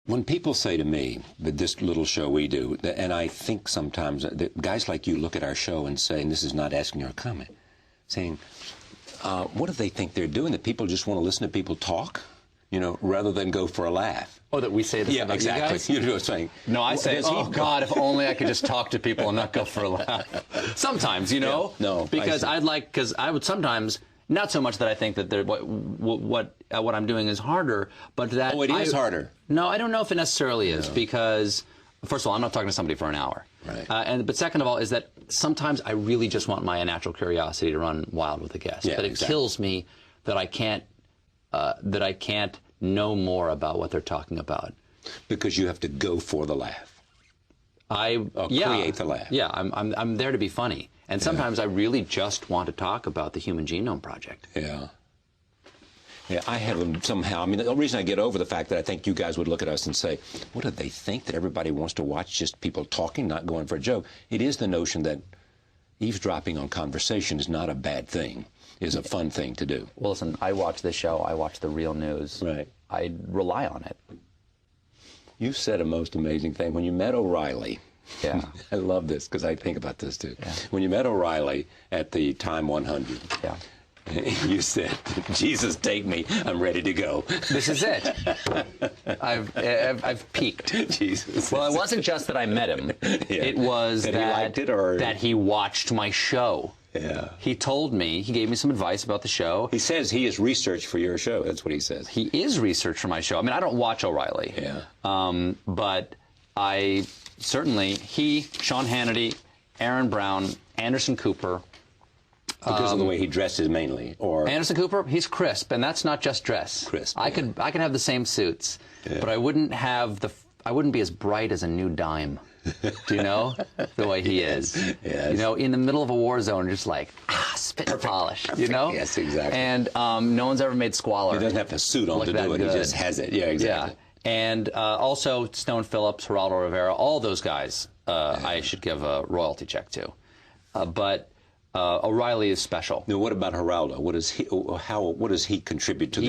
When people say to me that this little show we do, and I think sometimes that guys like you look at our show and say, and this is not asking your comment, saying, what do they think they're doing? That people just want to listen to people talk, you know, rather than go for a laugh? Oh, that we say this about exactly. you guys? You know what I'm saying? No, I say, oh, God, if only I could just talk to people and not go for a laugh. Sometimes, you know? Yeah, no, because because I would sometimes, not so much that I think that what I'm doing is harder, but that... Oh, it is harder. No, I don't know if it necessarily is, because, first of all, I'm not talking to somebody for an hour. Right. But second of all, is that sometimes I really just want my natural curiosity to run wild with a guest. Yeah, but it kills me that I can't know more about what they're talking about. Because you have to go for the laugh. Create the laugh. Yeah, I'm there to be funny. And sometimes I really just want to talk about the Human Genome Project. Yeah. Yeah, I have them somehow. I mean, the reason I get over the fact that I think you guys would look at us and say, what do they think, that everybody wants to watch just people talking, not going for a joke? It is the notion that eavesdropping on conversation is not a bad thing, is a fun thing to do. Well, listen, I watch this show. I watch the real news. Right. I rely on it. You said a most amazing thing. When you met O'Reilly, yeah, I love this because I think about this too. Yeah. When you met O'Reilly at the Time 100, yeah, you said, Jesus, take me, I'm ready to go. This is it. I've peaked. Jesus. Well, it wasn't just that I met him. Yeah. It was that he liked it, or that he watched my show. Yeah. He told me, he gave me some advice about the show. He says he is research for your show. That's what he says. He is research for my show. I mean, I don't watch O'Reilly. Yeah. But I certainly, Sean Hannity, Aaron Brown, Anderson Cooper. Because of the way he dresses mainly, or Anderson Cooper, he's crisp, and that's not just dress. Crisp. I could have the same suits, but I wouldn't be as bright as a new dime. Do you know the way he is? Yes. You know, in the middle of a war zone, just like spit and polish. You know? Yes, exactly. And no one's ever made Squalor. He doesn't have a suit on to do it. Good. He just has it. Yeah, exactly. Yeah. And also Stone Phillips, Geraldo Rivera, all those guys. I should give a royalty check to, but. O'Reilly is special. Now, what about Geraldo? What does he contribite to the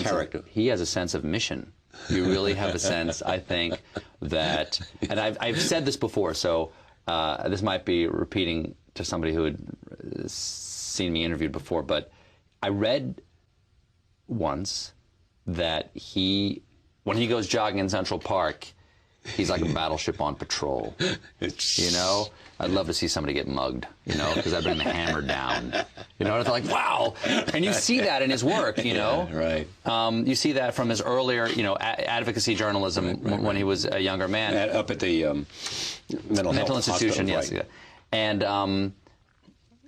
character? He has a sense of mission. You really have a sense, I think, that, and I've said this before, so this might be repeating to somebody who had seen me interviewed before, but I read once that when he goes jogging in Central Park, he's like a battleship on patrol. You know? I'd love to see somebody get mugged, you know, because I'd bring the hammer down. You know, it's like, wow. And you see that in his work, you know. Right. You see that from his earlier, you know, advocacy journalism when he was a younger man. Up at the mental institution, yes. Right. Yeah. And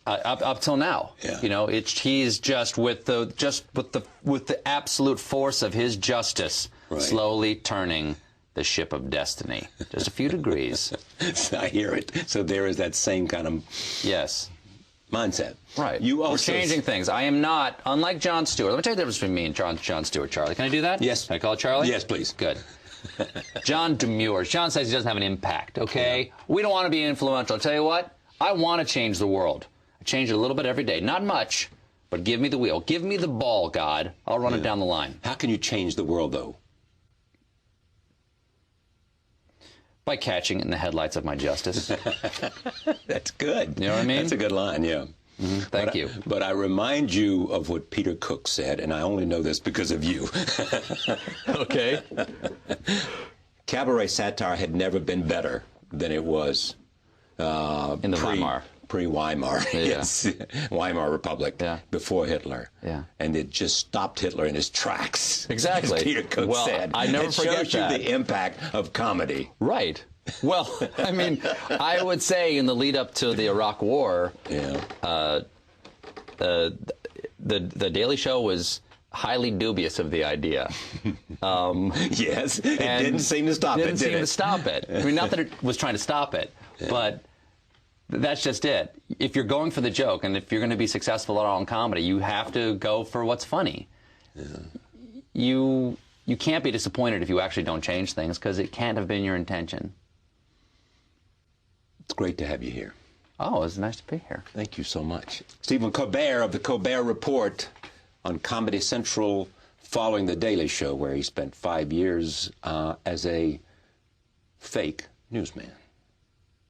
up till now, you know, he's just with the absolute force of his justice, slowly turning the ship of destiny, just a few degrees. I hear it. So there is that same kind of mindset. Right. We're changing things. I am not, unlike Jon Stewart. Let me tell you the difference between me and Jon Stewart, Charlie. Can I do that? Yes. Can I call it Charlie? Yes, please. Good. John demurs. John says he doesn't have an impact, okay? Yeah. We don't want to be influential. I'll tell you what, I want to change the world. I change it a little bit every day. Not much, but give me the wheel. Give me the ball, God. I'll run it down the line. How can you change the world, though? By catching it in the headlights of my justice. That's good. You know what I mean? That's a good line, yeah. Mm-hmm. Thank you. But I remind you of what Peter Cook said, and I only know this because of you. Okay. Cabaret satire had never been better than it was in the Weimar. Pre-Weimar, yes, Weimar Republic, before Hitler, and it just stopped Hitler in his tracks. Exactly. As Peter Cook said. I never forget that. It shows you the impact of comedy. Right. Well, I mean, I would say in the lead up to the Iraq War, the Daily Show was highly dubious of the idea. Yes, it didn't seem to stop it, did it? Didn't seem to stop it. I mean, not that it was trying to stop it, but that's just it. If you're going for the joke, and if you're going to be successful at all in comedy, you have to go for what's funny. You can't be disappointed if you actually don't change things, because it can't have been your intention. It's great to have you here. Oh, it's nice to be here. Thank you so much. Stephen Colbert of the Colbert Report on Comedy Central following The Daily Show, where he spent 5 years as a fake newsman.